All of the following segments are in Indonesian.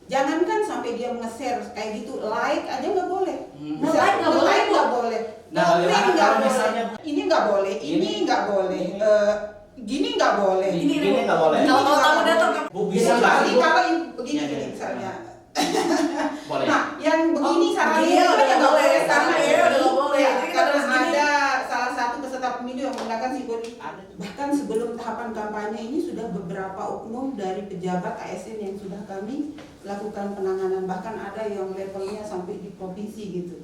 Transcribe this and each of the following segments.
Jangankan sampai dia nge-share kayak gitu, like aja nggak boleh. Like nggak boleh, like nggak boleh. Nah, Komen bagaimana nggak kalau boleh. misalnya Ini nggak boleh, ini nggak boleh. Gini nggak boleh. Ini nggak boleh. Ini Kalau juga tamu nggak datang, boleh. Bu, bisa Jadi nggak? kalau begini Iya, iya. misalnya. Boleh. Nah, yang begini sarannya iya, itu udah nggak nggak boleh. boleh Sekarang karena iya, udah nggak boleh. ya, Jadi kita karena harus gini. ada salah satu peserta pemilu yang menggunakan simbol bahkan sebelum tahapan kampanye ini sudah beberapa oknum dari pejabat ASN yang sudah kami lakukan penanganan, bahkan ada yang levelnya sampai di provinsi gitu.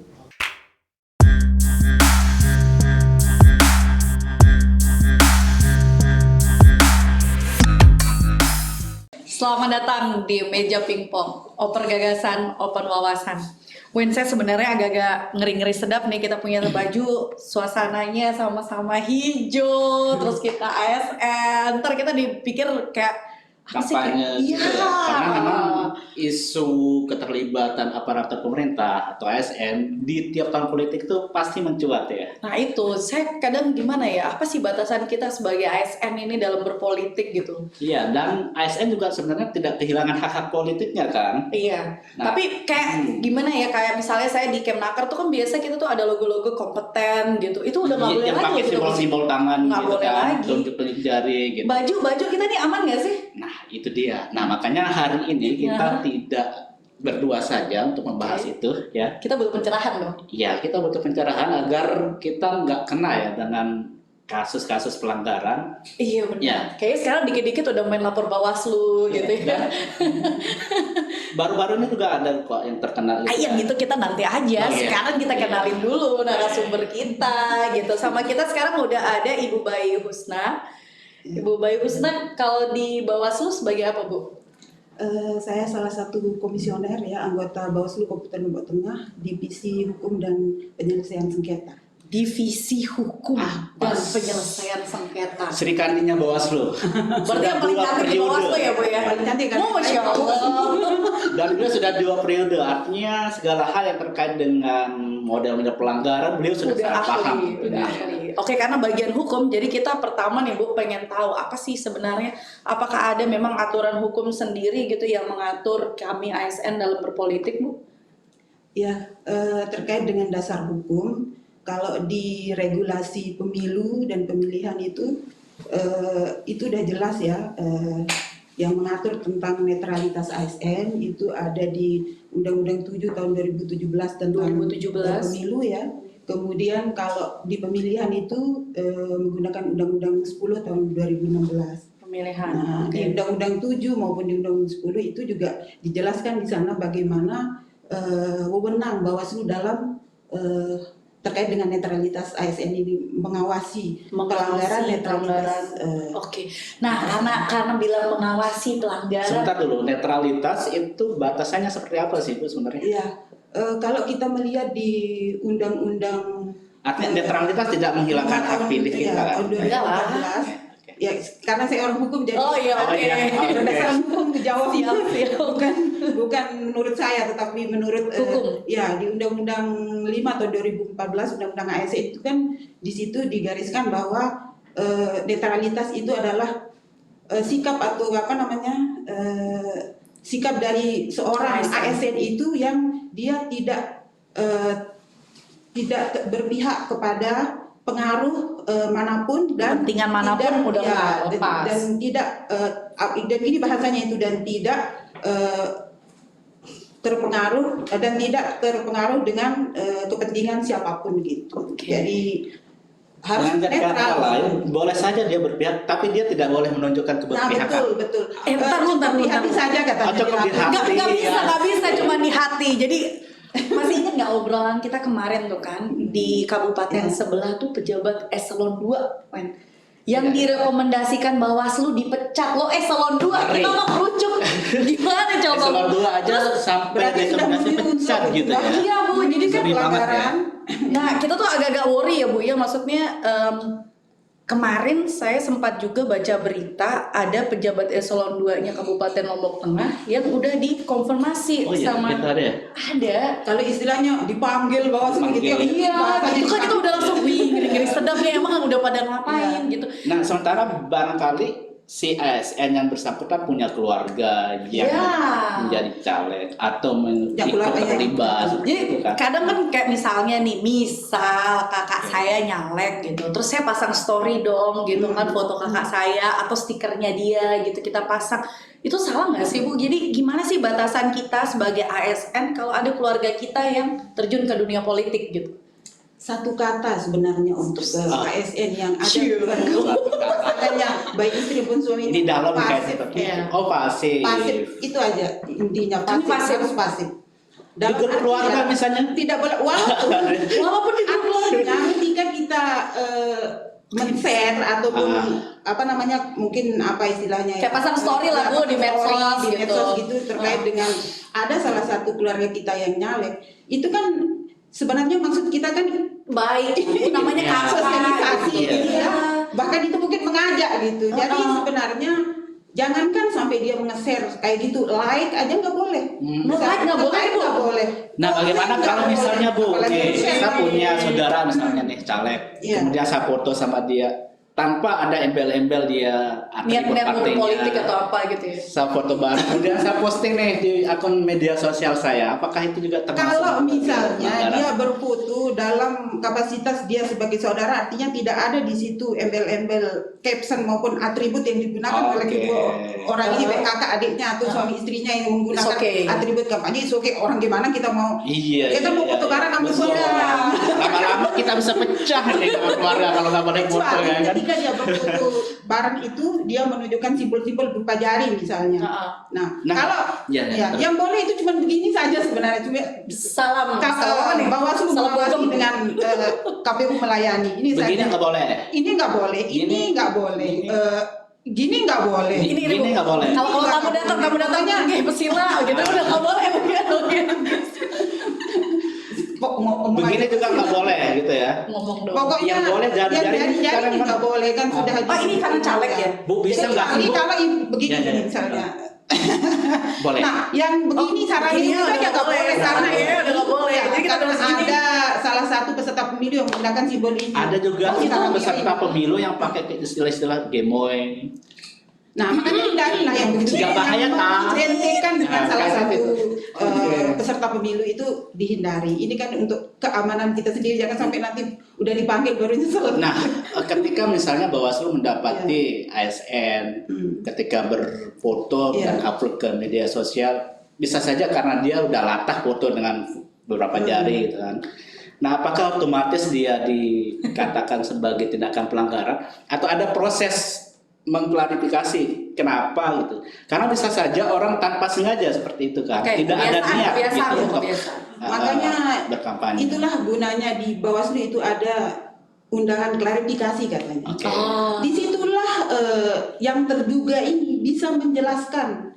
Selamat datang di meja pingpong, oper gagasan, open wawasan. Win, saya sebenarnya agak-agak ngeri-ngeri sedap nih, kita punya baju, suasananya sama-sama hijau, terus kita ASN, ntar kita dipikir kayak apa sih, kampanye iya. gitu ya. Karena memang isu keterlibatan aparatur pemerintah atau ASN di tiap tahun politik itu pasti mencuat ya. Nah itu, saya kadang gimana ya, apa sih batasan kita sebagai ASN ini dalam berpolitik gitu. Iya, dan ASN juga sebenarnya tidak kehilangan hak-hak politiknya kan. Iya, Nah, tapi kayak gimana ya, kayak misalnya saya di Kemnaker tuh kan biasa kita tuh ada logo-logo kompeten gitu, itu udah nggak boleh yang lagi pakai gitu. simbol-simbol tangan Nggak gitu boleh kan, lagi. tunjuk-tunjuk jari gitu. Baju kita nih aman nggak sih? Nah, itu dia. Nah, makanya hari ini kita tidak berdua saja untuk membahas Oke. itu ya. Kita butuh pencerahan dong. Iya, kita butuh pencerahan agar kita nggak kena ya dengan kasus-kasus pelanggaran. Iya benar. Ya. Kayaknya sekarang dikit-dikit udah main lapor Bawaslu gitu ya. Dan baru-baru ini juga ada kok yang terkena gitu. Yang itu kita nanti aja. Oh, iya. Sekarang kita kenalin dulu narasumber kita gitu. Sama kita sekarang udah ada Ibu Bayu Husna. Ibu Bayu Husna kalau di Bawaslu sebagai apa, Bu? Saya salah satu komisioner ya, anggota Bawaslu Kabupaten Lombok Tengah, Divisi Hukum dan Penyelesaian Sengketa. Divisi Hukum dan pas. Penyelesaian Sengketa. Sri Kandinya Bawaslu. Berarti yang paling cantik di Bawaslu ya, Bu ya? Paling cantik kan? Oh, Masya Allah. Dan beliau sudah 2 periode, artinya segala hal yang terkait dengan model-model pelanggaran beliau sudah sangat paham. Udah ahli. Oke, karena bagian hukum, jadi kita pertama nih Bu pengen tahu apa sih sebenarnya, apakah ada memang aturan hukum sendiri gitu yang mengatur kami ASN dalam berpolitik, Bu? Ya, terkait dengan dasar hukum, kalau di regulasi pemilu dan pemilihan itu udah jelas ya, yang mengatur tentang netralitas ASN itu ada di Undang-Undang 7 tahun 2017 tentang 2017. pemilu ya. Kemudian kalau di pemilihan itu menggunakan Undang-Undang 10 tahun 2016. Pemilihan. Nah, Oke. di Undang-Undang 7 maupun di Undang-Undang 10 itu juga dijelaskan di sana bagaimana wewenang Bawaslu dalam terkait dengan netralitas ASN ini mengawasi pelanggaran netralitas. Oke. Nah, karena bilang mengawasi pelanggaran. Sebentar dulu, netralitas itu batasannya seperti apa sih Bu sebenarnya? Iya, kalau kita melihat di Undang-Undang Artinya netralitas tidak menghilangkan hak pilih kita kan? tahun 2014. Ya, karena saya orang hukum jadi Oh iya, oke. berdasarkan hukum dijawab. Siap. bukan menurut saya tetapi menurut Hukum. ya di Undang-Undang 5 tahun 2014 Undang-Undang ASN itu kan di situ digariskan bahwa netralitas itu adalah sikap atau apa namanya sikap dari seorang ASN itu yang dia tidak berpihak kepada pengaruh manapun dan Kepentingan manapun tidak, udah nggak lepas. dan tidak dan ini bahasanya itu dan tidak terpengaruh dan tidak terpengaruh dengan kepentingan siapapun gitu. Oke. Jadi harus Dengan kata netral. lain, boleh saja dia berpihak, tapi dia tidak boleh menunjukkan Nah keberpihakan. betul. Bentar. Di hati saja katanya. Cukup di hati. Nggak bisa cuma di hati. Jadi masih ingat nggak obrolan kita kemarin tuh kan di kabupaten sebelah tuh pejabat eselon 2 kan yang direkomendasikan Bawaslu dipecat lo eselon 2 kita mau kerucuk gimana coba Eselon 2 aja Terus, sampai berarti sudah rekomendasi memenuhi pecat unsur gitu ya. iya Bu jadi kan Ngeri banget ya. pelanggaran. nah kita tuh agak-agak worry ya Bu ya maksudnya kemarin saya sempat juga baca berita ada pejabat eselon 2-nya Kabupaten Lombok Tengah yang udah dikonfirmasi Oh iya, sama gitu ada ya? ada. Kalau istilahnya dipanggil Bawaslu gitu ya. Iya, bahasanya itu kan kita udah langsung wih, ngeri-ngeri sedap nih emang udah pada Iya. ngapain gitu. Nah, sementara barangkali si ASN yang bersangkutan punya keluarga yang Ya. menjadi caleg atau Ya, ikut keluarga yang- terlibat seperti itu Jadi kan. kadang kan kayak misalnya nih, misal kakak saya nyalek gitu, terus saya pasang story dong gitu kan, foto kakak saya atau stikernya dia gitu kita pasang. Itu salah nggak sih Bu? Jadi gimana sih batasan kita sebagai ASN kalau ada keluarga kita yang terjun ke dunia politik gitu? Satu kata sebenarnya untuk ASN yang ada Cium. pasangannya baik istri pun suami Ini dalam pasif. kayaknya. ya. Oh, pasif. Pasif itu aja intinya, Tapi pasif. harus pasif. Di grup keluarga misalnya. tidak boleh, walaupun di grup keluarga. ketika kita men-share ataupun apa namanya, mungkin apa istilahnya ya, Kayak pasang story lah, Bu, di medsos di gitu. medsos gitu terkait dengan ada salah satu keluarga kita yang nyalek, itu kan sebenarnya maksud kita kan Baik, itu namanya Ya. kakak. sosialisasi Iya. gitu ya, bahkan itu mungkin mengajak gitu. Jadi sebenarnya jangankan sampai dia nge-share kayak gitu, like aja nggak boleh. Like nggak boleh, Bu. Nggak boleh. Nah, bagaimana Nggak kalau boleh. misalnya Bu, Apalagi oke, share. saya punya saudara misalnya nih caleg, Iya. kemudian saya foto sama dia tanpa ada embel-embel dia atribut Niat-niat untuk partainya. politik atau apa gitu ya. Saya foto bareng, kemudian saya posting nih di akun media sosial saya. Apakah itu juga termasuk? Kalau misalnya pelanggaran? dia berfoto dalam kapasitas dia sebagai saudara, artinya tidak ada di situ embel-embel caption maupun atribut yang digunakan oleh Oke. kedua orang ini, baik kakak adiknya atau suami istrinya yang menggunakan It's okay. atribut kampanye. It's okay. Orang gimana kita mau Iya. kita mau foto bareng sama Betul. saudara. Lama-lama kita bisa pecah nih sama keluarga kalau nggak boleh foto Kecuali ya kan. ketika dia berfoto bareng itu dia menunjukkan simbol-simbol berupa jari misalnya. Nah, Nah, kalau ya, ya, terus. yang boleh itu cuma begini saja sebenarnya, cuma Salam apa nih? Bawaslu Salam mengawasi bogem. dengan KPU melayani. Ini Begini saja. nggak boleh. Ini nggak boleh. Ini nggak boleh. Gini nggak boleh. Ini Gini nggak boleh. Kalau kamu datangnya kayak pesila gitu udah nggak boleh mungkin. Begini juga nggak boleh gitu ya. Ngomong dong. Pokoknya Yang boleh jari-jari yang ini sekarang jari nggak boleh kan sudah. Oh, ini karena caleg ya? Bu, bisa Jadi nggak sih, Bu? kalau begini Ya, ya. misalnya. Boleh. Nah, yang begini sarannya begini itu udah aja nggak boleh karena udah nggak boleh. Ya, Jadi kita karena harus gini. ada salah satu peserta pemilu yang menggunakan simbol ini. Ada juga Oh, sekarang peserta ini. pemilu yang pakai istilah-istilah gemoy. Nah, makanya hindari lah yang begitu. Nggak bahaya, Yang kan? mengidentikan dengan Nah, salah kayak satu gitu. Oke. peserta pemilu itu dihindari. Ini kan untuk keamanan kita sendiri, jangan sampai nanti udah dipanggil baru nyesel. Nah, ketika misalnya Bawaslu mendapati ASN ketika berfoto Iya. dan upload ke media sosial, bisa saja karena dia udah latah foto dengan beberapa jari gitu kan. Nah, apakah otomatis dia dikatakan sebagai tindakan pelanggaran atau ada proses mengklarifikasi kenapa gitu? Karena bisa saja orang tanpa sengaja seperti itu kan, Oke, tidak ada kebiasaan, niat kebiasaan, gitu untuk kebiasaan. Makanya berkampanye. itulah gunanya di Bawaslu itu ada undangan klarifikasi katanya. Oke. Disitulah yang terduga ini bisa menjelaskan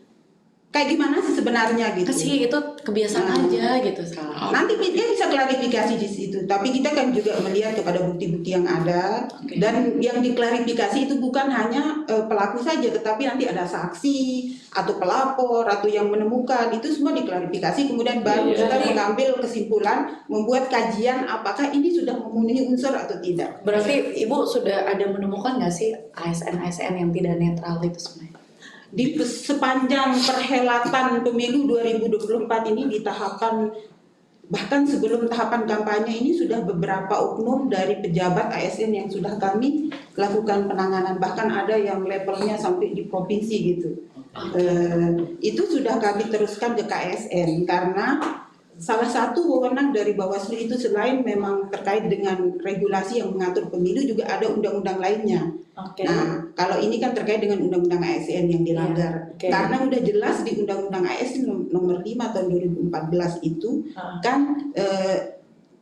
kayak gimana sih sebenarnya gitu. Kasih itu kebiasaan Nah. aja gitu sekarang. Nanti dia bisa klarifikasi di situ, tapi kita kan juga melihat kepada bukti-bukti yang ada. Oke. Dan yang diklarifikasi itu bukan hanya pelaku saja, tetapi nanti ada saksi atau pelapor atau yang menemukan, itu semua diklarifikasi. Kemudian baru Iya. kita mengambil kesimpulan, membuat kajian apakah ini sudah memenuhi unsur atau tidak. Berarti Ibu sudah ada menemukan nggak sih ASN-ASN yang tidak netral itu sebenarnya? Di sepanjang perhelatan pemilu 2024 ini di tahapan, bahkan sebelum tahapan kampanye ini sudah beberapa oknum dari pejabat ASN yang sudah kami lakukan penanganan, bahkan ada yang levelnya sampai di provinsi gitu. Itu sudah kami teruskan ke KSN karena salah satu wewenang dari Bawaslu itu selain memang terkait dengan regulasi yang mengatur pemilu, juga ada undang-undang lainnya. Oke. Nah, kalau ini kan terkait dengan Undang-Undang ASN yang dilanggar. Iya, oke. Karena udah jelas di Undang-Undang ASN nomor 5 tahun 2014 itu kan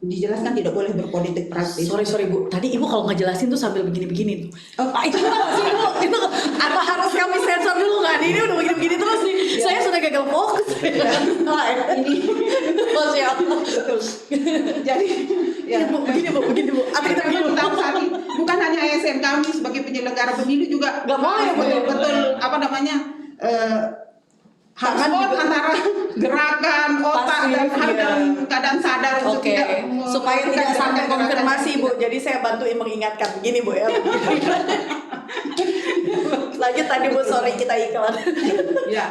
dijelaskan tidak boleh berpolitik praktis. Sorry Bu, tadi Ibu kalau ngejelasin tuh sambil begini-begini tuh. Oh. Itu nggak sih Bu? Itu apa harus kami sensor dulu nggak? Ini udah begini-begini terus nih. Saya sudah gagal fokus. Ini Masya Allah. betul. Jadi ya Begini Bu. Atau kita begini Bu. Tahu Sani, bukan hanya ASN, kami sebagai penyelenggara pemilu juga Nggak boleh, Bu. betul apa namanya harus Tangan on juga. antara gerakan otak Pasti, dan iya. dalam keadaan sadar untuk Oke, tidak supaya tidak melakukan sampai gerakan-gerakan konfirmasi yang Bu. tidak. Jadi saya bantu mengingatkan begini Bu ya. Lanjut tadi Bu, sorry kita iklan. Ya,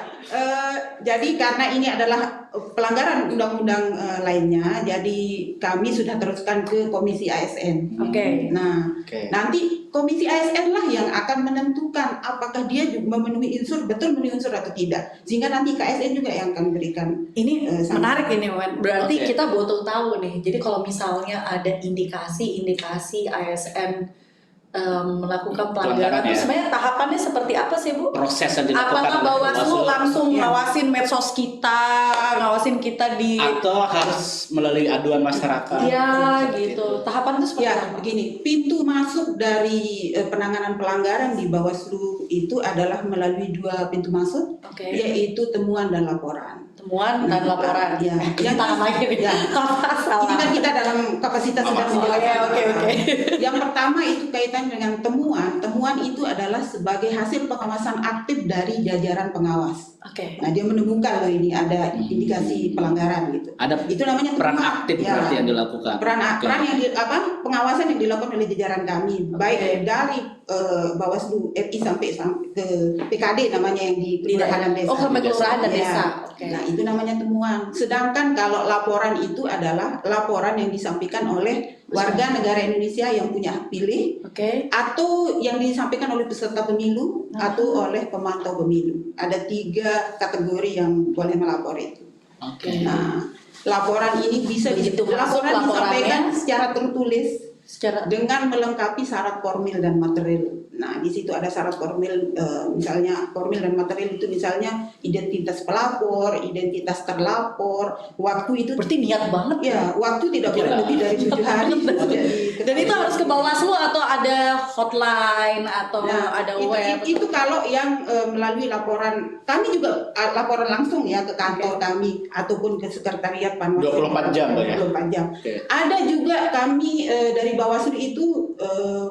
jadi karena ini adalah pelanggaran undang-undang lainnya, jadi kami sudah teruskan ke Komisi ASN. Oke. Nah, Oke. nanti Komisi ASN lah yang akan menentukan apakah dia juga memenuhi betul memenuhi unsur atau tidak. Sehingga nanti KSN juga yang akan berikan. Ini Sama. menarik ini, Wan. Berarti Oke. kita butuh tahu nih. Jadi kalau misalnya ada indikasi ASN melakukan pelanggaran Pelanggaran, itu ya. sebenarnya tahapannya seperti apa sih, Bu? Proses yang dilakukan Apakah oleh Bawaslu langsung Iya. ngawasin medsos kita, ngawasin kita di atau harus melalui aduan masyarakat? Iya Seperti gitu. itu. Tahapan itu seperti Ya, apa? begini, pintu masuk dari penanganan pelanggaran di Bawaslu itu adalah melalui 2 pintu masuk, Oke. yaitu temuan dan laporan. Temuan dan laporan. Ya, Yang tangan lagi nih. Ya. Apa salah? Ini kan kita dalam kapasitas sedang Masalah. menjelaskan. Oke. Yang pertama itu kaitan dengan temuan. Temuan itu adalah sebagai hasil pengawasan aktif dari jajaran pengawas. Oke. Nah, dia menemukan loh ini ada indikasi pelanggaran gitu. Ada Itu namanya peran temuan. aktif Ya. berarti yang dilakukan. Peran Oke. yang pengawasan yang dilakukan oleh jajaran kami, baik dari Bawaslu RI sampai ke PKD namanya yang di kelurahan dan desa. Oh, sampai kelurahan dan Ya. desa. Oke. Nah, itu namanya temuan. Sedangkan kalau laporan itu adalah laporan yang disampaikan oleh warga negara Indonesia yang punya hak pilih Oke. atau yang disampaikan oleh peserta pemilu atau oleh pemantau pemilu. Ada 3 kategori yang boleh melapor itu. Oke. Nah, laporan ini bisa Begitu masuk laporan laporannya. disampaikan secara tertulis Secara dengan melengkapi syarat formil dan material. Nah, di situ ada syarat formil, misalnya formil dan material itu misalnya identitas pelapor, identitas terlapor, waktu itu berarti niat banget ya waktu tidak boleh Gila. lebih dari 7 hari. Dan itu harus ke Bawaslu atau ada hotline atau Nah, ada itu, web? itu kalau yang melalui laporan, kami juga laporan langsung ya ke kantor kami ataupun ke sekretariat Panwaslu. 24 jam, Mbak, ya? 24 jam. Oke. Ada juga kami dari Bawaslu itu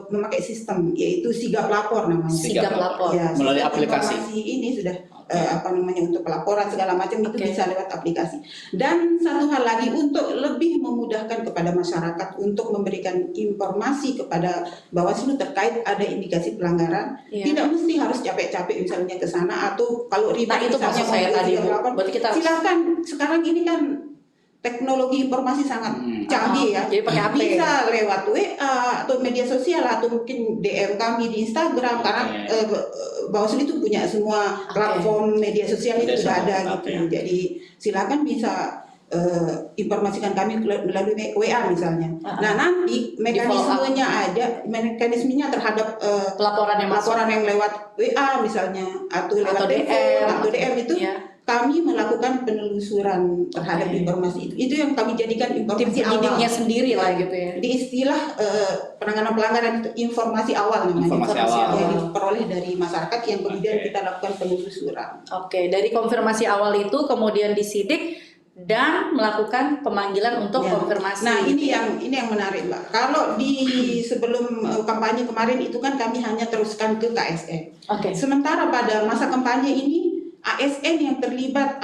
memakai sistem yaitu sigap lapor namanya. Sigap lapor. Ya, Melalui sistem aplikasi. informasi ini sudah Oke. untuk pelaporan segala macam itu Oke. bisa lewat aplikasi. Dan satu hal lagi untuk lebih memudahkan kepada masyarakat untuk memberikan informasi kepada Bawaslu terkait ada indikasi pelanggaran, Iya. tidak mesti harus capek-capek misalnya ke sana atau kalau ribet Nah, itu misalnya maksud saya mau tadi, sigap Bu. lapor, Berarti kita harus- silakan. Sekarang ini kan teknologi informasi sangat canggih ya. Jadi pakai HP. Bisa lewat WA atau media sosial atau mungkin DM kami di Instagram karena Bawaslu itu punya semua platform media sosial itu Media sudah ada sosial, gitu. ya. Jadi silakan bisa informasikan kami melalui WA misalnya. Nah, nanti mekanismenya mekanismenya terhadap Pelaporan yang masuk. laporan yang lewat WA misalnya atau lewat Atau telepon DM. atau DM itu Iya. kami melakukan penelusuran terhadap Oke. informasi itu. Itu yang kami jadikan Tim informasi awal. penyidiknya sendiri lah gitu ya. Di istilah penanganan pelanggaran itu informasi awal namanya. Informasi awal. Yang diperoleh dari masyarakat yang kemudian Oke. kita lakukan penelusuran. Oke, dari konfirmasi awal itu kemudian disidik dan melakukan pemanggilan untuk Ya. konfirmasi. Nah, ini yang menarik, Mbak. Kalau di sebelum kampanye kemarin itu kan kami hanya teruskan ke KSN. Oke. Sementara pada masa kampanye ini ASN yang terlibat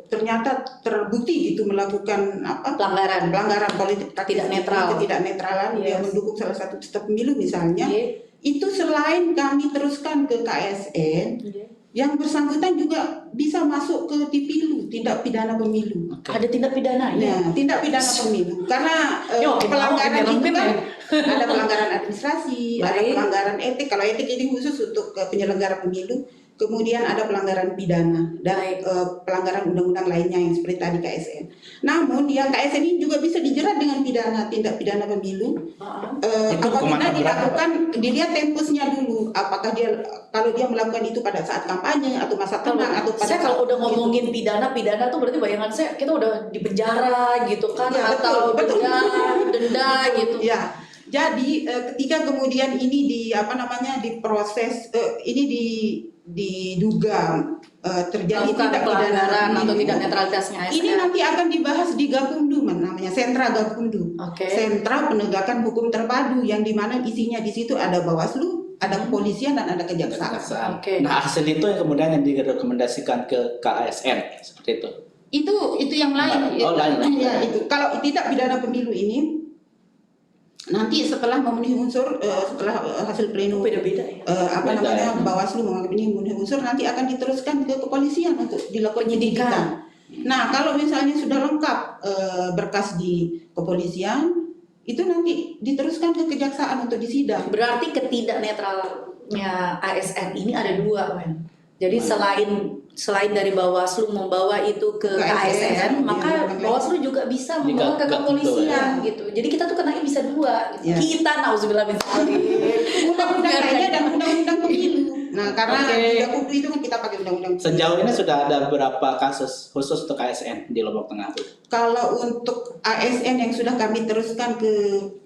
ternyata terbukti gitu melakukan pelanggaran politik Tidak netral. ketidaknetralan, dia Yes. mendukung salah satu peserta pemilu misalnya. Iya. Itu selain kami teruskan ke KSN, Iya. yang bersangkutan juga bisa masuk ke TPILU, tindak pidana pemilu. Ada tindak pidana ya. Nah, tindak pidana pemilu karena Yo, pelanggaran ini itu lengkap kan ya. ada pelanggaran administrasi, ada Baik. pelanggaran etik. Kalau etik ini khusus untuk penyelenggara pemilu. Kemudian ada pelanggaran pidana dan Baik. pelanggaran undang-undang lainnya yang seperti tadi KSN. Namun yang KSN ini juga bisa dijerat dengan pidana, tindak pidana pemilu. Itu Apabila hukuman dilakukan, dilihat tempusnya dulu. Apakah kalau dia melakukan itu pada saat kampanye atau masa tenang atau pada Saya kalau saat udah itu. ngomongin pidana tuh berarti bayangan saya kita udah di penjara gitu kan, Ya, atau betul. denda gitu. Ya, jadi ketika kemudian ini diproses, ini diduga terjadi Melakukan tindak pidana pelanggaran atau pemilu. tidak netralitasnya ASN. Ini nanti akan dibahas di Gakumdu, namanya Sentra Gakumdu. Oke. Sentra Penegakan Hukum Terpadu yang dimana isinya di situ ada Bawaslu, ada kepolisian dan ada kejaksaan. Kejaksaan. Oke. Nah, hasil itu yang kemudian yang direkomendasikan ke KSN seperti itu. Itu yang lain. Oh, lain. Ya, itu. Kalau tidak pidana pemilu ini nanti setelah memenuhi unsur setelah hasil pleno Beda-beda ya. Beda, ya. Bawaslu memenuhi unsur nanti akan diteruskan ke kepolisian untuk dilakukan Penyidikan. penyidikan. Nah kalau misalnya sudah lengkap berkas di kepolisian itu nanti diteruskan ke kejaksaan untuk disidang. Berarti ketidaknetralnya ASN ini ada dua, men. Jadi selain dari Bawaslu membawa itu ke ASN, maka iya, Bawaslu juga bisa membawa ke Juga, kepolisian gitu. Jadi kita tuh kenanya bisa dua. Gitu. Iya. Kita nauzubillah min dzalik. Undang-undang lainnya dan undang-undang pemilu. Nah karena Oke. tidak kudu itu kan kita pakai undang-undang. Sejauh ini sudah ada beberapa kasus khusus untuk ASN di Lombok Tengah, Bu? Kalau untuk ASN yang sudah kami teruskan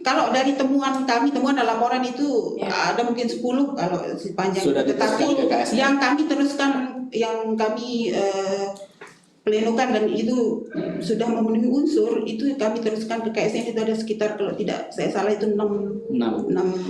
kalau dari temuan dan laporan itu Ya. ada mungkin 10 kalau sepanjang Sudah itu. Tetapi diteruskan ke KSN. yang kami teruskan, yang kami plenukan dan itu sudah memenuhi unsur, itu kami teruskan ke KSN itu ada sekitar kalau tidak saya salah itu 6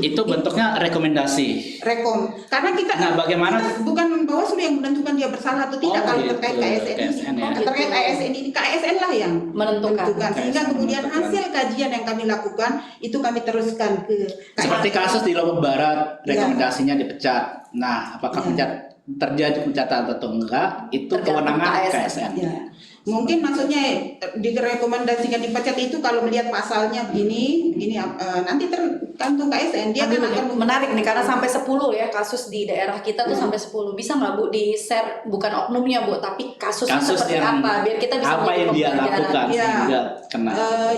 Itu bentuknya rekomendasi. rekom. Karena kita, Nah, bagaimana? kita bukan Bawaslu yang menentukan dia bersalah atau tidak Oh, kalau gitu. terkait KSN ini. KSN ya. Terkait ASN ini, KSN lah yang Menentukan. Sehingga KSN kemudian menentukan. hasil kajian yang kami lakukan itu kami teruskan ke Seperti kasus di Lombok Barat, Iya. rekomendasinya dipecat. Nah, apakah terjadi pencatatan atau enggak, itu Tergantung kewenangan KSN. KSN. Ya. Mungkin maksudnya direkomendasikan dipecat itu kalau melihat pasalnya begini nanti tergantung KSN dia kan akan Menarik nih karena sampai 10 ya kasus di daerah kita tuh sampai 10. Bisa nggak Bu di-share bukan oknumnya Bu, tapi kasusnya Kasus seperti yang apa biar kita bisa apa menjadi yang dia pembelajaran. lakukan Ya. sehingga kena.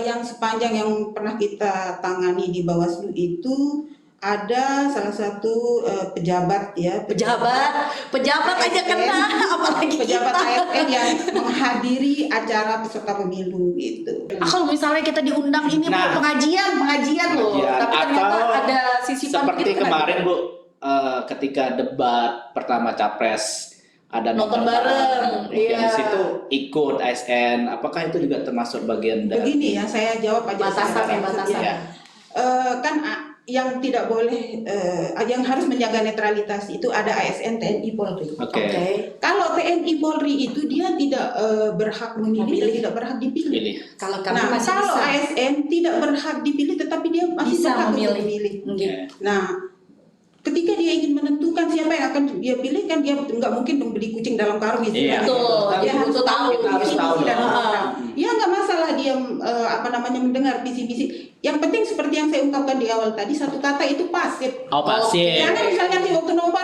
yang sepanjang yang pernah kita tangani di Bawaslu itu ada salah satu pejabat Pejabat aja ASN, kena apalagi pejabat kita. ASN yang menghadiri acara peserta pemilu gitu. Kalau misalnya kita diundang ini Nah. Bu, pengajian loh, Pengajian. tapi ternyata Atau ada sisipan Seperti kita kena. kemarin Bu, ketika debat pertama Capres ada Nonton bareng, Di iya. situ ikut ASN, apakah itu juga termasuk bagian dari? Begini ya, saya jawab aja. Batasan ya, maksudnya. batasan. Ya. Kan yang tidak boleh, yang harus menjaga netralitas itu ada ASN, TNI, Polri. Oke. Oke. Kalau TNI, Polri itu dia tidak berhak memilih, Memilih. tidak berhak dipilih. Pilih. Kalau kami Nah, masih kalau bisa. ASN tidak berhak dipilih, tetapi dia masih Bisa berhak untuk memilih. memilih. Oke. Nah, ketika dia ingin menentukan siapa yang akan dia pilih, kan dia nggak mungkin membeli kucing dalam karung Iya. Betul, Dia dia harus butuh tahu. tahu Kita harus visi tahu misi dan dong. program. Ya nggak masalah dia mendengar visi-visi. Yang penting seperti yang saya ungkapkan di awal tadi, satu kata itu pasif. Oh, pasif. Jangan misalnya nanti waktu nobar,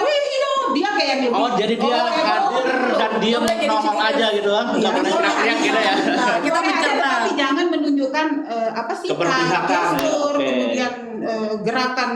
dia kayak yang Oh, jadi dia hadir dan dia nongol aja gitu kan? Nggak boleh teriak-teriak gitu ya? Nah, kita mencerna. Tapi jangan menunjukkan sikap, Keberpihakan, gestur, ya, oke. kemudian gerakan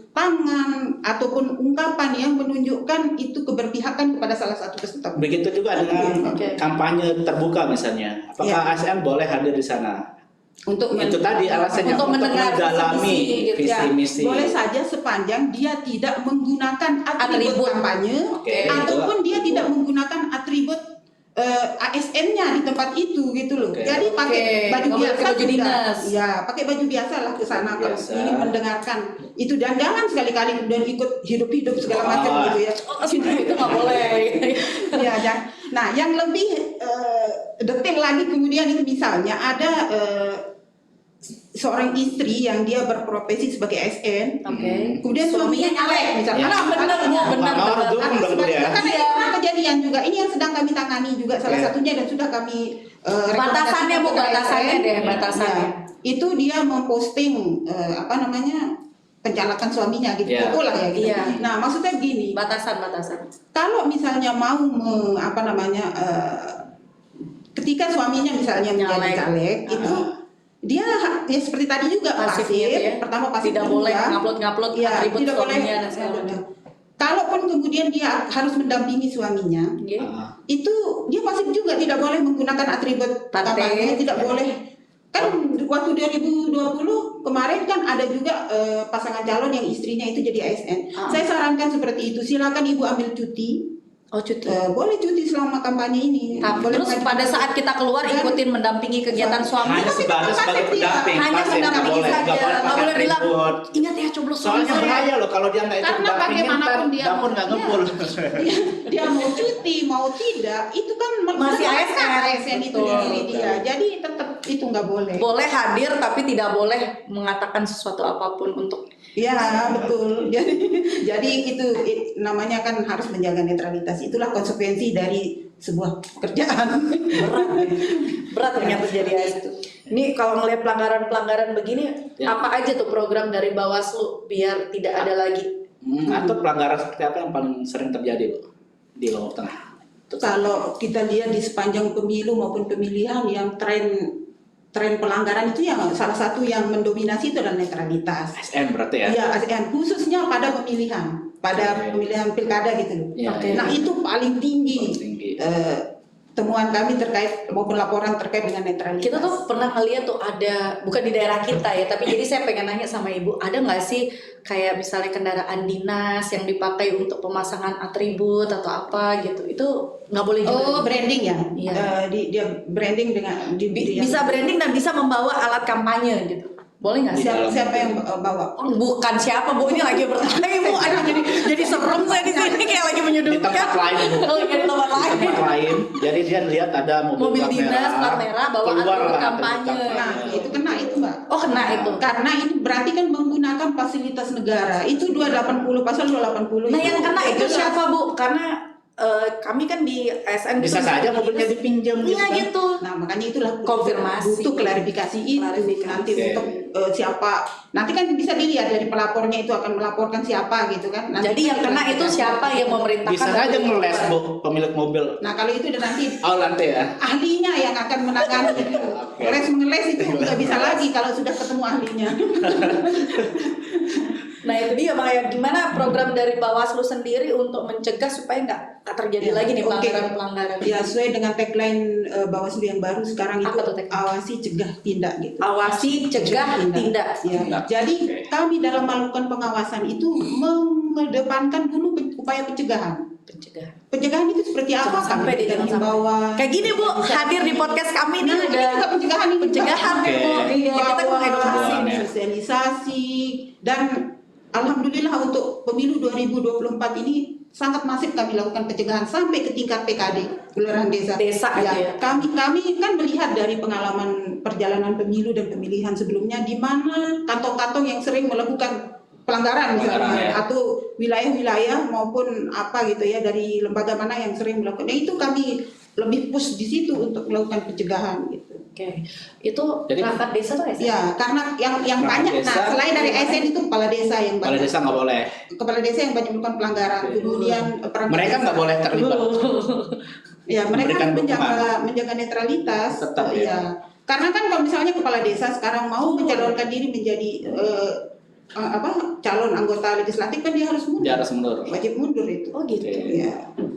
tangan ataupun ungkapan yang menunjukkan itu keberpihakan kepada salah satu peserta. Begitu juga dengan Oke. kampanye terbuka misalnya. Apakah Ya. ASN boleh hadir di sana? Untuk Itu tadi alasannya Untuk mendengar mendalami visi-misi gitu visi Ya, misi. boleh saja sepanjang dia tidak menggunakan atribut Atribut. kampanye Oke, ataupun itu. dia tidak menggunakan atribut ASN-nya di tempat itu gitu loh. Oke. Jadi pakai Oke, baju nggak boleh biasa pakai baju juga. dinas. Ya, pakai baju biasa lah ke sana kalau Biasa. ingin mendengarkan itu, dan jangan sekali-kali kemudian ikut hidup-hidup segala macam Ah. gitu ya. Itu nggak boleh. Ya, nah yang lebih detail lagi kemudian itu misalnya ada seorang istri yang dia berprofesi sebagai ASN. Oke. Kemudian suaminya nyalek misalnya. Ya. Nah, benar, Bu, benar. Nomor dukung dong, Bu, ya. Karena itu pernah kejadian juga. Ini yang sedang kami tangani juga salah Oke. satunya dan sudah kami Batasannya, Bu, rekomendasikan kepada batasannya ASN. deh, batasannya. Ya, itu dia memposting pencalekan suaminya gitu. Ya. Foto lah ya gitu. Iya. Nah, maksudnya gini, Batasan. kalau misalnya mau ketika suaminya misalnya menjadi Nyalek. caleg itu dia ya seperti tadi juga Pasif pasif, gitu ya. pertama pasif, Tidak kedua, boleh ngupload ya, atribut tidak boleh. suaminya dan segala macam. Kalaupun kemudian dia harus mendampingi suaminya, Oke. itu dia pasif juga, tidak boleh menggunakan atribut Partai. kampanye, tidak boleh. Kan waktu 2020 kemarin kan ada juga pasangan calon yang istrinya itu jadi ASN. Saya sarankan seperti itu, silakan ibu ambil cuti Oh, cuti. Boleh cuti selama kampanye ini. Boleh Terus mengajukan- pada saat kita keluar Dan- ikutin mendampingi kegiatan suami. Hanya sebatas sebagai pendamping, Hanya pasti nggak mendampingi boleh, saja, nggak boleh nggak pakai boleh bilang ribut. ingat ya coblos suami Soalnya saya. bahaya loh kalau dia nggak ikut Karena pendampingin, bagaimanapun ntar dia dapur nggak mau- ngumpul. dia mau cuti mau tidak itu kan Masih sudah ASN, ASN itu di betul. diri dia, jadi tetap itu nggak boleh. Boleh hadir tapi tidak boleh mengatakan sesuatu apapun untuk Ya betul. Jadi itu namanya kan harus menjaga netralitas. Itulah konsekuensi dari sebuah pekerjaan. berat ternyata jadi ASN. Ini kalau ngelihat pelanggaran-pelanggaran begini, Ya. apa aja tuh program dari Bawaslu biar tidak ada lagi? Atau pelanggaran seperti apa yang paling sering terjadi, Bu, di Lombok Tengah? Kalau kita lihat di sepanjang pemilu maupun pemilihan yang tren pelanggaran itu yang salah satu yang mendominasi itu adalah netralitas. ASN berarti ya? Iya, ASN khususnya pada pemilihan, pemilihan pilkada gitu loh. Iya, Oke. iya. Nah itu paling tinggi, Paling tinggi. temuan kami terkait maupun laporan terkait dengan netralitas. Kita tuh pernah ngeliat tuh ada, bukan di daerah kita ya, tapi jadi saya pengen nanya sama Ibu, ada nggak sih kayak misalnya kendaraan dinas yang dipakai untuk pemasangan atribut atau apa gitu, itu nggak boleh juga? Oh, branding ya? Iya. Dia branding dengan Bisa branding dan bisa membawa alat kampanye gitu, boleh nggak sih? siapa yang bawa? Oh, bukan siapa, Bu, ini lagi bertanya Ibu, aduh jadi serem saya di sini kayak lagi Di menyudutkan. tempat lain, Bu. Oh, di tempat Di lain. tempat lain, jadi dia lihat ada Mobil plat dinas, plat merah, bawa keluar atribut lah kampanye. atribut Nah, itu kena itu, Mbak. Oh, kena itu. Karena ini berarti kan menggunakan fasilitas negara. Itu 280 pasal 280. Nah, yang kena itu jelas. siapa, Bu? Karena kami kan di ASN Bisa gitu, saja di mobilnya dinas. dipinjam Iya kan. gitu. Nah, makanya itulah Konfirmasi. butuh klarifikasi itu nanti Oke. untuk siapa. Nanti kan bisa dilihat dari pelapornya itu akan melaporkan siapa gitu kan. Nanti Jadi yang kena itu siapa yang memerintahkan? Bisa saja ngeles, Bu, pemilik mobil. Nah, kalau itu udah nanti Oh, nanti ya. ahlinya yang akan menangani itu. Oke. Les mengeles itu nggak bisa lagi kalau sudah ketemu ahlinya. Nah, itu dia makanya gimana program dari Bawaslu sendiri untuk mencegah supaya nggak terjadi lagi nih Oke. pelanggaran-pelanggaran. Ya, sesuai dengan tagline Bawaslu yang baru sekarang itu Apa tuh tagline? awasi, cegah, tindak gitu. Awasi, cegah, tindak. Ya. Tindak. Jadi Oke. kami dalam melakukan pengawasan itu mengedepankan dulu upaya pencegahan. Pencegahan. Pencegahan itu seperti apa? Jangan sampai Kami deh, jangan sampai. himbauan. Kayak gini, Bu, hadir di podcast kami nih Nah, ini udah juga pencegahan ini. pencegahan Oke. nih, Bu. Iya, kita Himbauan, mengedukasi. ya. sosialisasi, dan alhamdulillah untuk pemilu 2024 ini sangat masif kami lakukan pencegahan sampai ke tingkat PKD, kelurahan desa. Desa aja ya. Kami kan melihat dari pengalaman perjalanan pemilu dan pemilihan sebelumnya di mana kantong-kantong yang sering melakukan pelanggaran misalnya, Pelanggaran, ya. atau wilayah-wilayah maupun apa gitu ya, dari lembaga mana yang sering melakukan. Nah, itu kami lebih push di situ untuk melakukan pencegahan gitu. Oke. Itu Jadi- perangkat desa tuh ya? Ya, karena yang Kepala banyak, desa. nah selain dari ASN itu kepala desa yang Kepala banyak. desa nggak boleh. Kepala desa yang banyak melakukan pelanggaran. Kemudian perangkat Mereka desa. nggak boleh terlibat. Ya, mereka memberikan harus menjaga netralitas. Tetap, ya. Ya. Karena kan kalau misalnya kepala desa sekarang mau mencalonkan diri menjadi calon anggota legislatif, kan dia harus mundur. Dia harus mundur. Wajib mundur itu. Oh gitu. Oke. Ya,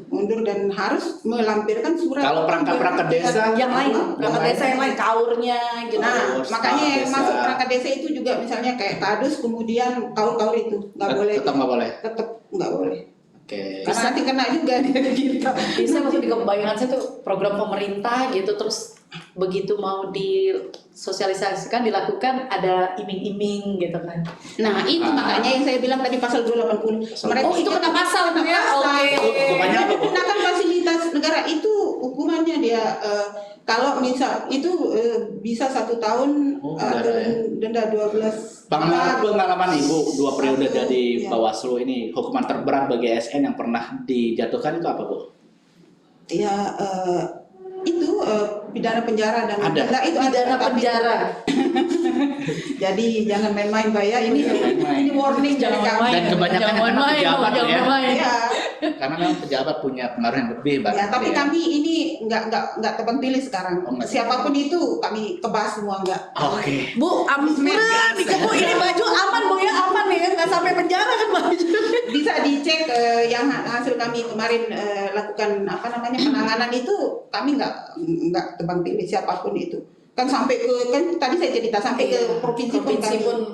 mundur dan harus melampirkan surat. Kalau perangkat-perangkat desa, Yang lain, perangkat desa yang lain, kaurnya gitu. Nah, Kaur, makanya staf yang desa. masuk perangkat desa itu juga misalnya kayak kadus, kemudian kaur-kaur itu nggak boleh. Tetap nggak boleh. Tetap nggak boleh. Oke. Karena nanti kena juga dia ke kita. Bisa waktu di kebayangan saya tuh program pemerintah gitu, terus begitu mau disosialisasikan dilakukan ada iming-iming gitu kan. Nah, itu makanya yang saya bilang tadi pasal 280. Oh, itu kena pasal tuh ya? Oke. Hukumannya apa, Bu? Menggunakan fasilitas negara itu hukumannya dia kalau misal itu bisa 1 tahun Oh, atau denda ya. denda 12 Pengalaman Ibu 2 periode Satu, jadi ya. Bawaslu ini, hukuman terberat bagi ASN yang pernah dijatuhkan itu apa, Bu? Ya itu pidana penjara dan Ada. denda itu ada, Pidana tapi- penjara. Jadi jangan main-main, Mbak ya. Ini Jangan main-main. ini warning Jangan dari kami. main. Dan kebanyakan Jangan anak main, pejabat jangan ya. main. Ya. Karena memang pejabat punya pengaruh yang lebih Ya, barangkali tapi ya. kami ini nggak tebang pilih sekarang. Oh, nggak. Siapapun itu kami kebas semua nggak. Oke. Bu, ampun nih Bu, ini baju aman Bu ya, aman nih ya, nggak sampai penjara kan baju. Bisa dicek yang hasil kami kemarin lakukan penanganan itu, kami nggak tebang pilih siapapun itu. Kan sampai ke tadi saya cerita sampai ke provinsi pun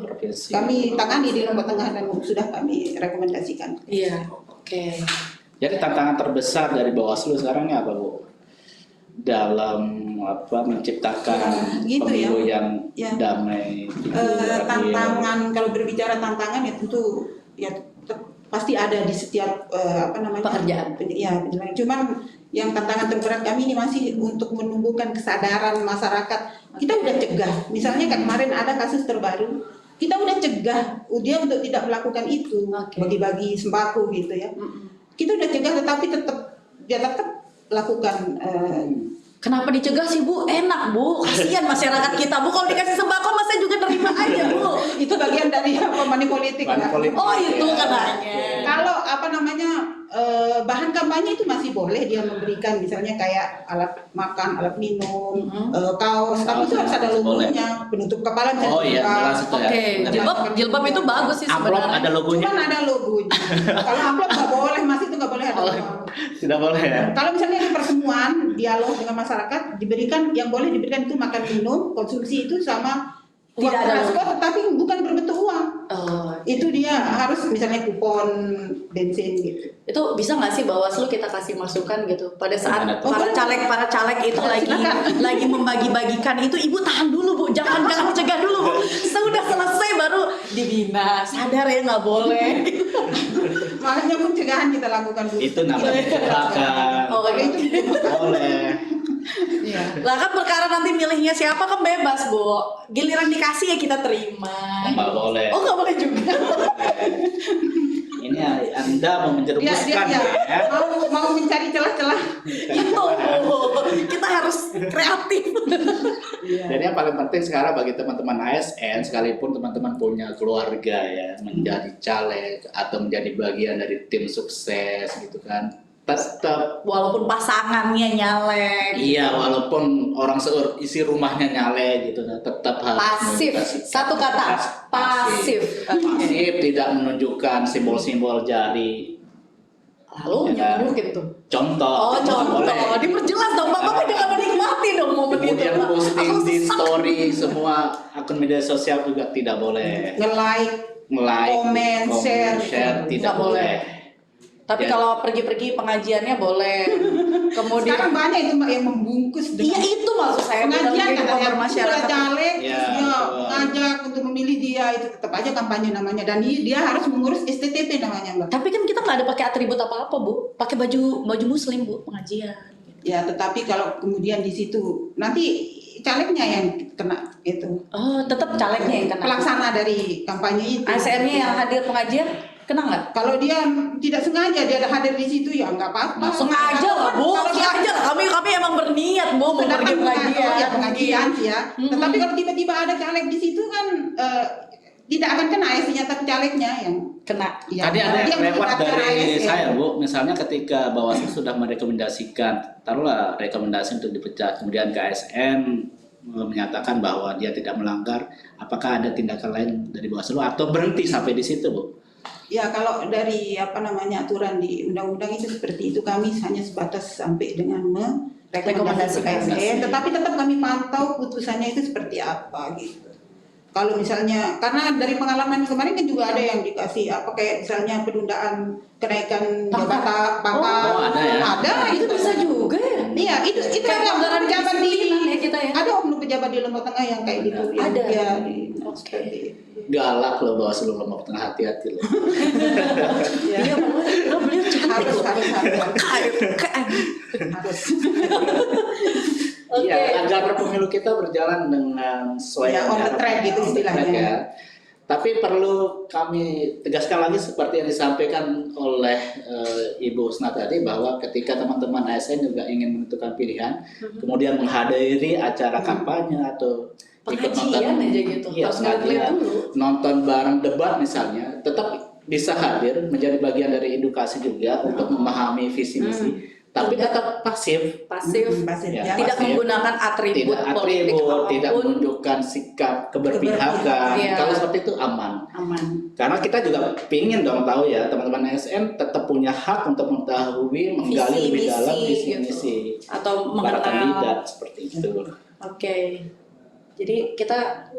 provinsi. kami tangani di Lombok Tengah dan sudah kami rekomendasikan. Iya, oke. Jadi tantangan terbesar dari Bawaslu sekarang ini apa, Bu? Dalam menciptakan gitu pemilu ya. yang Ya. damai, Tantangan, kalau berbicara tantangan ya tentu ya pasti ada di setiap Pekerjaan. Penyelenggaraan. Cuman yang tantangan terberat kami ini masih untuk menumbuhkan kesadaran masyarakat. Kita udah cegah, misalnya kayak kemarin ada kasus terbaru, kita udah cegah dia untuk tidak melakukan itu, Oke. bagi-bagi sembako gitu ya. Kita udah cegah, tetapi dia tetap lakukan. Kenapa dicegah sih Bu? Enak Bu, kasihan masyarakat kita Bu. Kalau dikasih sembako masa juga nerima aja Bu. Itu bagian dari money politik. Money Mbak. politik. Oh itu Ya. katanya. Kalau bahan kampanye itu masih boleh dia memberikan, misalnya kayak alat makan, alat minum, kaos, tapi itu harus ada Masih boleh. logonya, penutup kepala bisa Oh iya, dibuka. jelas itu ya. Oke, jilbab itu bagus sih Amplop sebenarnya. ada logonya? Cuman ada logonya. Kalau amplop nggak boleh, Mas, itu nggak boleh ada Oh, logo. tidak boleh ya. Kalau misalnya di pertemuan, dialog dengan masyarakat, diberikan yang boleh diberikan itu makan minum, konsumsi itu sama uang Tidak ada transport, tetapi bukan berbentuk uang. Oh, Itu dia harus misalnya kupon bensin gitu. itu bisa nggak sih Bawaslu kita kasih masukan gitu pada saat Gimana tuh? para caleg itu Silakan. lagi membagi-bagikan itu, ibu tahan dulu Bu, jangan dicegah dulu Bu, sudah selesai baru dibina, sadar ya nggak boleh. Makanya pencegahan kita lakukan dulu. Itu namanya kecelakaan. Oh, Itu Boleh. Lah kan perkara nanti milihnya siapa kan bebas Bu, giliran dikasih ya kita terima. Nggak boleh. Oh nggak boleh juga. Ini Anda mau dia menjerumuskan ya. mau mencari celah-celah. Itu Bu, kita harus kreatif. Jadi yang paling penting sekarang bagi teman-teman ASN, sekalipun teman-teman punya keluarga ya, menjadi caleg atau menjadi bagian dari tim sukses gitu kan, tetap Walaupun pasangannya nyalek. iya, walaupun orang isi rumahnya nyale gitu, tetap harus Pasif. menunjukkan sikap. Satu kata, pasif. Pasif, tidak menunjukkan simbol-simbol jari. Lalu Ya. nyunjukin tuh. Contoh. Oh contoh, boleh. diperjelas dong, Bapak jangan menikmati dong momen itu. Kemudian posting Aku di sesak. story semua akun media sosial juga tidak boleh. Nge-like, Nge-like, Komen, share. tidak Nggak boleh. boleh. Tapi Ya. kalau pergi-pergi pengajiannya boleh. Kemudian sekarang banyak itu Mbak yang membungkus iya dengan itu maksud saya pengajian dalam katanya kehidupan masyarakat. caleg, Ya, dia betul. mengajak untuk memilih dia, itu tetap aja kampanye namanya, dan dia harus mengurus STTP namanya Mbak. Tapi kan kita nggak ada pakai atribut apa-apa Bu, pakai baju muslim Bu pengajian. Ya, tetapi kalau kemudian di situ nanti calegnya yang kena itu. Oh tetap calegnya yang kena. Pelaksana dari kampanye itu. ASN-nya yang hadir pengajian kena nggak? Kalau dia tidak sengaja dia hadir di situ ya nggak apa-apa. Sengaja lah Bu, Kalau dia sengaja lah. Kami emang berniat Bu mau pergi pengajian. ya pengajian sih ya. Tetapi kalau tiba-tiba ada caleg di situ kan tidak akan kena ASN-nya, tapi calegnya yang Kena. ya, Tadi ada dia yang lewat melibatkan dari ASN. saya, Bu. Misalnya ketika Bawaslu sudah merekomendasikan, taruhlah rekomendasi untuk dipecat, kemudian ke ASN menyatakan bahwa dia tidak melanggar, apakah ada tindakan lain dari Bawaslu atau berhenti sampai di situ, Bu? Ya, kalau dari aturan di undang-undang itu seperti itu, kami hanya sebatas sampai dengan merekomendasi ke ASN, tetapi tetap kami pantau putusannya itu seperti apa gitu. Kalau misalnya, karena dari pengalaman kemarin kan juga ada yang dikasih kayak misalnya penundaan kenaikan jabatan pangkat. Oh, ada ya? Ada, Itu bisa juga ya. Iya, itu Kayak ada pelanggaran pejabat di kedisiplinan ya kita ya. ada oknum pejabat di Lombok Tengah yang kayak gitu. Yang Ada. dia Oke. seperti itu. Galak loh Bawaslu Lombok Tengah, hati-hati loh. Ya. Iya, beliau cantik loh. harus. Oke. Iya, agar pemilu kita berjalan dengan sesuai Ya, on the dengan- track gitu on the istilahnya. track ya. Tapi perlu kami tegaskan lagi seperti yang disampaikan oleh Ibu Usna tadi, bahwa ketika teman-teman ASN juga ingin menentukan pilihan, kemudian menghadiri acara kampanye atau ikut Pengajian aja gitu. iya, Harus ngeliat pengajian, dulu. nonton bareng debat misalnya, tetap bisa hadir menjadi bagian dari edukasi juga untuk memahami visi misi, tapi tetap pasif. Pasif. Pasif, Ya. ya. Tidak Pasif. menggunakan atribut Tidak politik atribut, apapun. tidak menunjukkan sikap keberpihakan. Iya. Kalau seperti itu aman. Aman. Karena kita juga pingin dong tahu ya, teman-teman ASN tetap punya hak untuk mengetahui, menggali Visi, lebih dalam misi, visi gitu. misi Atau para mengenal. kandidat seperti itu. Oke. Jadi kita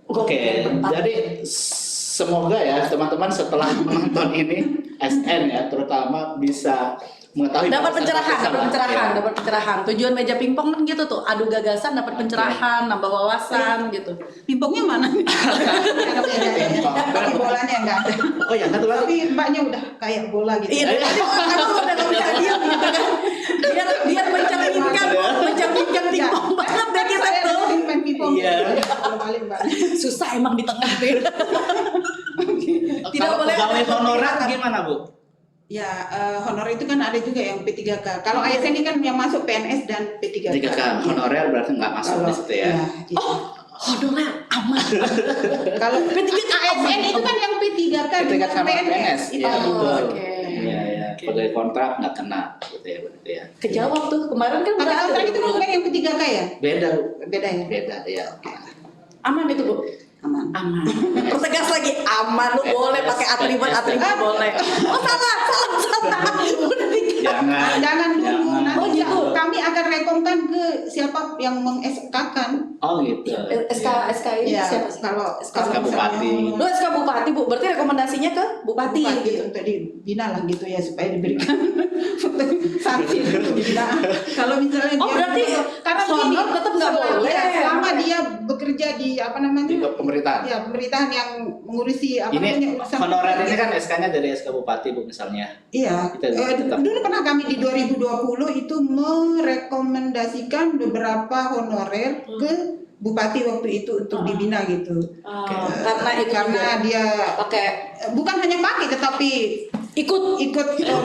Oke, jadi semoga ya teman-teman setelah menonton ini ASN ya terutama bisa mengetahui dapat bahwa pencerahan, sama. Ya. dapat pencerahan. Tujuan meja pingpong kan gitu tuh, adu gagasan, dapat pencerahan, nambah wawasan gitu. Pingpongnya mana? Tapi bolanya nggak ada. Oh ya, satu lagi. Tapi mbaknya udah kayak bola gitu. Iya, emang udah nggak bisa diam gitu kan. Biar mencerminkan pingpong banget deh kita Saya tuh. sering main pingpong. Iya. Balik mbak. Susah emang di tengah deh. Tidak Kalau boleh pegawai ada honorer gimana Bu? Ya, honor itu kan ada juga yang P3K. Kalau ASN ini kan yang masuk PNS dan P3K. 3K honorer berarti nggak masuk di situ ya. Itu. honorer aman. Kalau P3K ASN itu kan yang P3K P3K dengan sama PNS. Itu. Iya, betul. oke. Iya, iya. Pegawai kontrak nggak kena gitu ya berarti ya. Kejawab tuh kemarin kan Tapi udah kontrak ada. itu kan bukan yang P3K ya? Beda Bu. Beda ya? Beda ya. Aman itu Bu. Aman. Aman. Pertegas lagi aman, lu boleh pakai atribut boleh. Oh salah. Udah dikit. Jangan dulu. Jangan. Nanti Oh, gitu. kami akan rekomkan ke siapa yang meng-SK-kan. Oh gitu. SK ini Ya, siapa sih? kalau SK Bupati. Lu SK Bupati Bu, berarti rekomendasinya ke Bupati, gitu. untuk dibina lah gitu ya supaya diberikan sanksi untuk dibina. Kalau misalnya Oh, berarti karena honor begini, tetap nggak selama- boleh. ya, selama dia bekerja di apa namanya? Di pemerintahan. Ya, pemerintahan yang mengurusi apa namanya Ini urusan honorer ini kan SK-nya dari SK Bupati Bu misalnya. Iya, Kita tetap- dulu pernah kami di 2020 itu merekomendasikan beberapa honorer ke Bupati waktu itu untuk dibina gitu. Karena itu Karena juga dia pakai bukan hanya pakai tetapi ikut.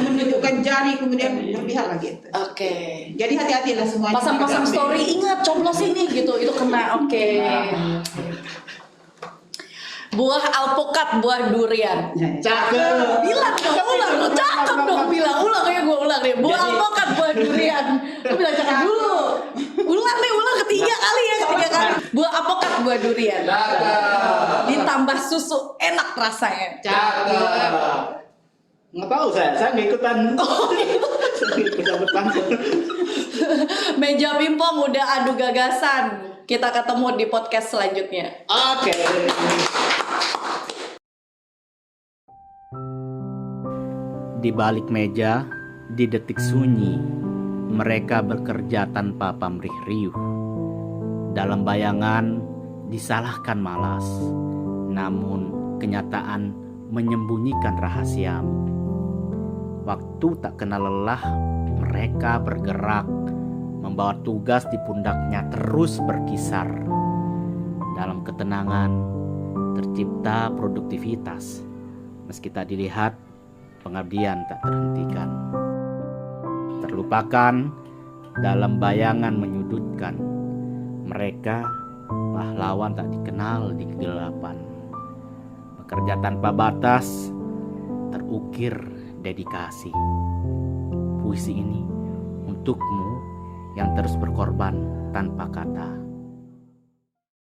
menunjukkan jari kemudian berpihak lah gitu. Oke. Jadi hati-hatilah semuanya. Pasang-pasang story, ingat coblos ini gitu, itu kena. Oke. Buah alpukat, buah durian. Ya, ya. Cakep. Bilang dong, ulang dong, cakep dong, bilang, ulang ya gue ulang deh. Buah Jadi- alpukat, buah durian. Lu bilang cakep dulu. Ulang deh, ulang ketiga kali ya, ketiga kali. Buah alpukat, buah durian. Ditambah susu, enak rasanya. Nggak tahu saya nggak ikutan. Saya nggak ikutan. Meja pingpong udah adu gagasan. Kita ketemu di podcast selanjutnya. Oke. Di balik meja, di detik sunyi, mereka bekerja tanpa pamrih riuh. Dalam bayangan, disalahkan malas, namun kenyataan menyembunyikan rahasiamu. Waktu tak kenal lelah, mereka bergerak, membawa tugas di pundaknya terus berkisar. Dalam ketenangan, tercipta produktivitas. Meski tak dilihat, pengabdian tak terhentikan. Terlupakan dalam bayangan menyudutkan. Mereka pahlawan tak dikenal di kegelapan. Bekerja tanpa batas, terukir dedikasi. Puisi ini untukmu yang terus berkorban tanpa kata.